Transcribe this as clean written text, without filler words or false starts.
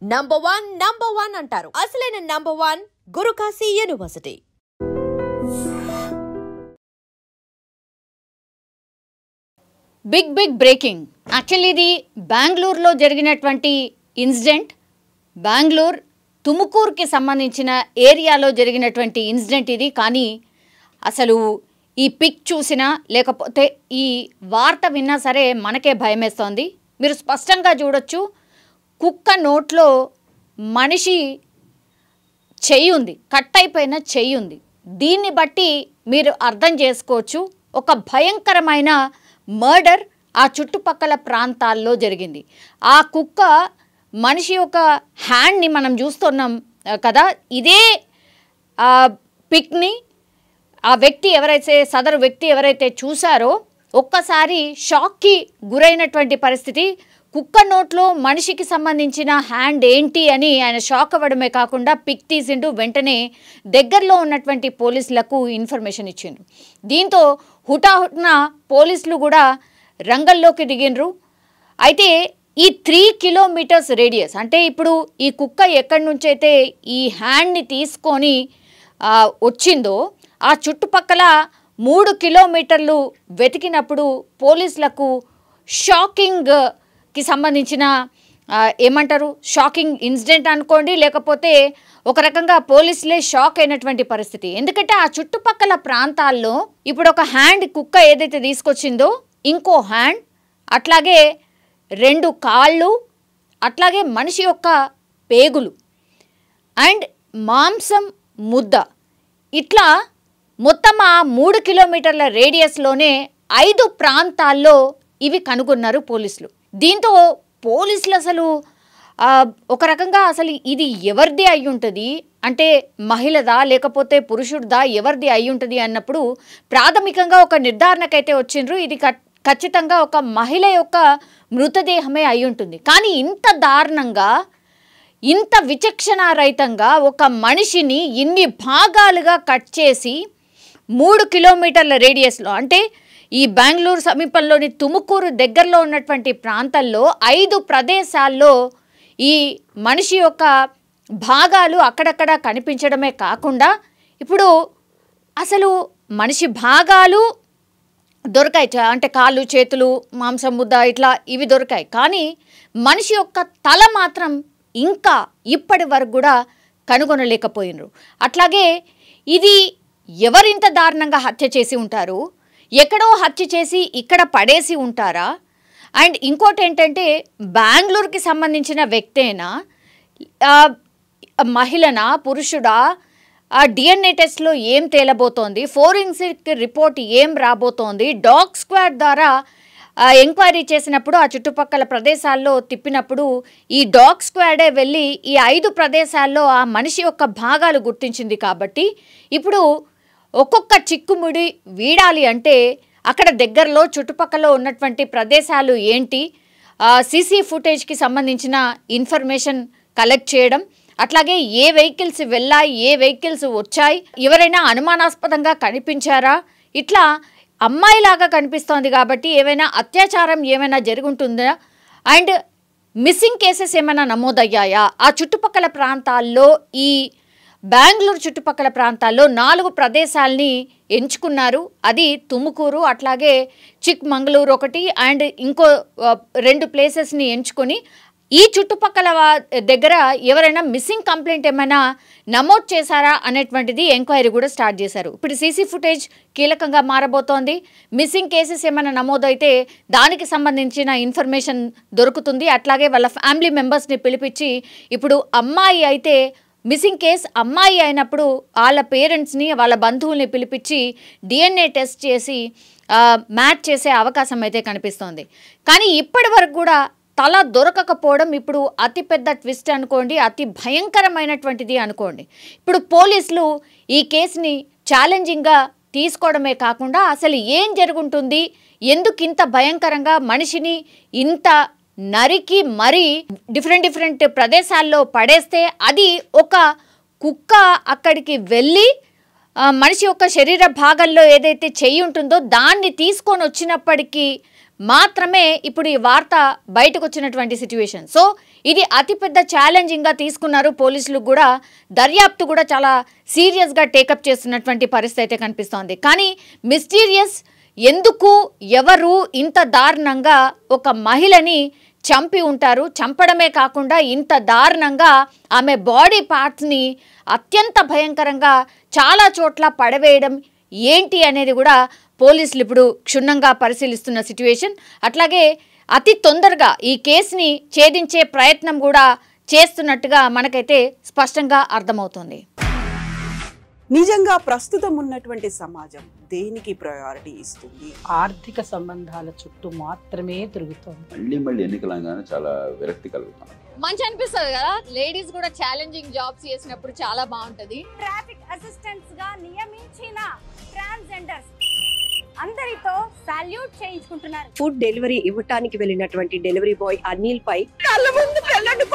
Number one అంటారు. అసలైన number one Gurukashi university. Big breaking. Actually ఇది బెంగళూరులో జరిగినటువంటి ఇన్సిడెంట్. బెంగళూరు తుముకూరుకి సంబంధించిన ఏరియాలో జరిగినటువంటి ఇన్సిడెంట్ ఇది. కానీ అసలు ఈ పిక్ చూసినా లేకపోతే ఈ వార్త విన్నా సరే మనకే భయమేస్తోంది. మీరు స్పష్టంగా చూడొచ్చు, కుక్క నోట్లో మనిషి చెయ్యి ఉంది, కట్ అయిపోయిన చెయ్యి ఉంది. దీన్ని బట్టి మీరు అర్థం చేసుకోవచ్చు, ఒక భయంకరమైన మర్డర్ ఆ చుట్టుపక్కల ప్రాంతాల్లో జరిగింది. ఆ కుక్క మనిషి యొక్క హ్యాండ్ని మనం చూస్తున్నాం కదా. ఇదే పిక్ని ఆ వ్యక్తి ఎవరైతే సదరు వ్యక్తి ఎవరైతే చూశారో ఒక్కసారి షాక్కి గురైనటువంటి పరిస్థితి. కుక్క నోట్లో మనిషికి సంబంధించిన హ్యాండ్ ఏంటి అని ఆయన షాక్ అవ్వడమే కాకుండా పిక్ తీసిండు. వెంటనే దగ్గరలో ఉన్నటువంటి పోలీసులకు ఇన్ఫర్మేషన్ ఇచ్చిండ్రు. దీంతో హుటాహుటిన పోలీసులు కూడా రంగంలోకి దిగిండ్రు. అయితే ఈ 3 కిలోమీటర్స్ రేడియస్, అంటే ఇప్పుడు ఈ కుక్క ఎక్కడి నుంచి అయితే ఈ హ్యాండ్ని తీసుకొని వచ్చిందో ఆ చుట్టుపక్కల 3 కిలోమీటర్లు వెతికినప్పుడు పోలీసులకు షాకింగ్కి సంబంధించిన ఏమంటారు, షాకింగ్ ఇన్సిడెంట్ అనుకోండి, లేకపోతే ఒక రకంగా పోలీసులే షాక్ అయినటువంటి పరిస్థితి. ఎందుకంటే ఆ చుట్టుపక్కల ప్రాంతాల్లో ఇప్పుడు ఒక హ్యాండ్ కుక్క ఏదైతే తీసుకొచ్చిందో ఇంకో హ్యాండ్, అట్లాగే 2 కాళ్ళు, అట్లాగే మనిషి యొక్క పేగులు అండ్ మాంసం ముద్ద, ఇట్లా మొత్తం ఆ 3 కిలోమీటర్ల రేడియస్లోనే 5 ప్రాంతాల్లో ఇవి కనుగొన్నారు పోలీసులు. దీంతో పోలీసులు అసలు ఒక రకంగా అసలు ఇది ఎవరిది అయి ఉంటుంది, అంటే మహిళదా లేకపోతే పురుషుడిదా, ఎవరిది అయి ఉంటుంది అన్నప్పుడు ప్రాథమికంగా ఒక నిర్ధారణకైతే వచ్చిండ్రు. ఇది ఖచ్చితంగా ఒక మహిళ యొక్క మృతదేహమే అయి ఉంటుంది. కానీ ఇంత దారుణంగా, ఇంత విచక్షణారహితంగా ఒక మనిషిని ఇన్ని భాగాలుగా కట్ చేసి 3 కిలోమీటర్ల రేడియస్లో, అంటే ఈ బెంగళూరు సమీపంలోని తుముకూరు దగ్గరలో ఉన్నటువంటి ప్రాంతాల్లో 5 ప్రదేశాల్లో ఈ మనిషి యొక్క భాగాలు అక్కడక్కడ కనిపించడమే కాకుండా ఇప్పుడు అసలు మనిషి భాగాలు దొరికాయి, అంటే కాళ్ళు, చేతులు, మాంసం ముద్ద ఇట్లా ఇవి దొరికాయి. కానీ మనిషి యొక్క తల మాత్రం ఇంకా ఇప్పటి వరకు కూడా కనుగొనలేకపోయినరు. అట్లాగే ఇది ఎవరింత దారుణంగా హత్య చేసి ఉంటారు, ఎక్కడో హత్య చేసి ఇక్కడ పడేసి ఉంటారా? అండ్ ఇంకోటి ఏంటంటే బెంగళూరుకి సంబంధించిన వ్యక్తేనా, మహిళనా, పురుషుడా, ఆ డిఎన్ఏ టెస్ట్లో ఏం తేలబోతోంది, ఫోరెన్సిక్ రిపోర్ట్ ఏం రాబోతోంది, డాగ్ స్క్వాడ్ ద్వారా ఎంక్వైరీ చేసినప్పుడు ఆ చుట్టుపక్కల ప్రదేశాల్లో తిప్పినప్పుడు ఈ డాగ్ స్క్వాడే వెళ్ళి ఈ 5 ప్రదేశాల్లో ఆ మనిషి యొక్క భాగాలు గుర్తించింది. కాబట్టి ఇప్పుడు ఒక్కొక్క చిక్కుముడి వీడాలి అంటే అక్కడ దగ్గరలో చుట్టుపక్కల ఉన్నటువంటి ప్రదేశాలు ఏంటి, సీసీ ఫుటేజ్కి సంబంధించిన ఇన్ఫర్మేషన్ కలెక్ట్ చేయడం, అట్లాగే ఏ వెహికల్స్ వెళ్ళాయి, ఏ వెహికల్స్ వచ్చాయి, ఎవరైనా అనుమానాస్పదంగా కనిపించారా, ఇట్లా అమ్మాయిలాగా కనిపిస్తోంది కాబట్టి ఏమైనా అత్యాచారం ఏమైనా జరుగుంటుందా, అండ్ మిస్సింగ్ కేసెస్ ఏమైనా నమోదయ్యాయా, ఆ చుట్టుపక్కల ప్రాంతాల్లో ఈ బెంగళూరు చుట్టుపక్కల ప్రాంతాల్లో 4 ప్రదేశాలని ఎంచుకున్నారు. అది తుముకూరు, అట్లాగే చిక్మంగళూరు ఒకటి, అండ్ ఇంకో 2 ప్లేసెస్ని ఎంచుకొని ఈ చుట్టుపక్కల దగ్గర ఎవరైనా మిస్సింగ్ కంప్లైంట్ ఏమైనా నమోదు చేశారా అనేటువంటిది ఎంక్వైరీ కూడా స్టార్ట్ చేశారు. ఇప్పుడు సీసీ ఫుటేజ్ కీలకంగా మారబోతోంది. మిస్సింగ్ కేసెస్ ఏమైనా నమోదైతే దానికి సంబంధించిన ఇన్ఫర్మేషన్ దొరుకుతుంది. అట్లాగే వాళ్ళ ఫ్యామిలీ మెంబర్స్ని పిలిపించి, ఇప్పుడు అమ్మాయి అయితే మిస్సింగ్ కేస్ అమ్మాయి అయినప్పుడు వాళ్ళ పేరెంట్స్ని, వాళ్ళ బంధువుల్ని పిలిపించి డిఎన్ఏ టెస్ట్ చేసి మ్యాచ్ చేసే అవకాశం అయితే కనిపిస్తోంది. కానీ ఇప్పటి వరకు కూడా తల దొరకకపోవడం ఇప్పుడు అతిపెద్ద ట్విస్ట్ అనుకోండి, అతి భయంకరమైనటువంటిది అనుకోండి. ఇప్పుడు పోలీసులు ఈ కేసుని ఛాలెంజింగ్గా తీసుకోవడమే కాకుండా అసలు ఏం జరుగుతుంది, ఎందుకు ఇంత భయంకరంగా మనిషిని ఇంత నరికి మరీ డిఫరెంట్ ప్రదేశాల్లో పడేస్తే అది ఒక కుక్క అక్కడికి వెళ్ళి మనిషి యొక్క శరీర భాగంలో ఏదైతే చెయ్యి ఉంటుందో దాన్ని తీసుకొని వచ్చినప్పటికీ మాత్రమే ఇప్పుడు ఈ వార్త బయటకు వచ్చినటువంటి సిచ్యువేషన్. సో ఇది అతిపెద్ద ఛాలెంజింగ్గా తీసుకున్నారు పోలీసులు కూడా. దర్యాప్తు కూడా చాలా సీరియస్గా టేకప్ చేస్తున్నటువంటి పరిస్థితి అయితే కనిపిస్తోంది. కానీ మిస్టీరియస్ ఎందుకు ఎవరు ఇంత దారుణంగా ఒక మహిళని చంపి ఉంటారు, చంపడమే కాకుండా ఇంత దారుణంగా ఆమె బాడీ పార్ట్స్ని అత్యంత భయంకరంగా చాలా చోట్ల పడవేయడం ఏంటి అనేది కూడా పోలీసులు ఇప్పుడు క్షుణ్ణంగా పరిశీలిస్తున్న సిట్యుయేషన్. అట్లాగే అతి తొందరగా ఈ కేసుని ఛేదించే ప్రయత్నం కూడా చేస్తున్నట్టుగా మనకైతే స్పష్టంగా అర్థమవుతుంది. నిజంగా ప్రస్తుతం ఉన్నటువంటి సమాజం దేనికి ప్రయారిటీ ఇస్తుంది? ఆర్థిక సంబంధాల చుట్టూ మాత్రమే తిరుగుతుంది. మళ్ళీ ఎన్నికలంగానే చాలా విరక్తి కలుగుతాను. మంచి అనిపిస్తుంది కదా, లేడీస్ కూడా ఛాలెంజింగ్ జాబ్స్ చేసినప్పుడు చాలా బాగుంటది. ట్రాఫిక్ అసిస్టెంట్స్ గా నియమించిన ట్రాన్స్జెండర్స్ అందరితో సాల్యూట్ చేయించుకుంటున్నారు. ఫుడ్ డెలివరీ ఇవ్వటానికి వెళ్ళినటువంటి డెలివరీ బాయ్ అనిల్ పై కళ్ళ ముందు పెళ్ళండి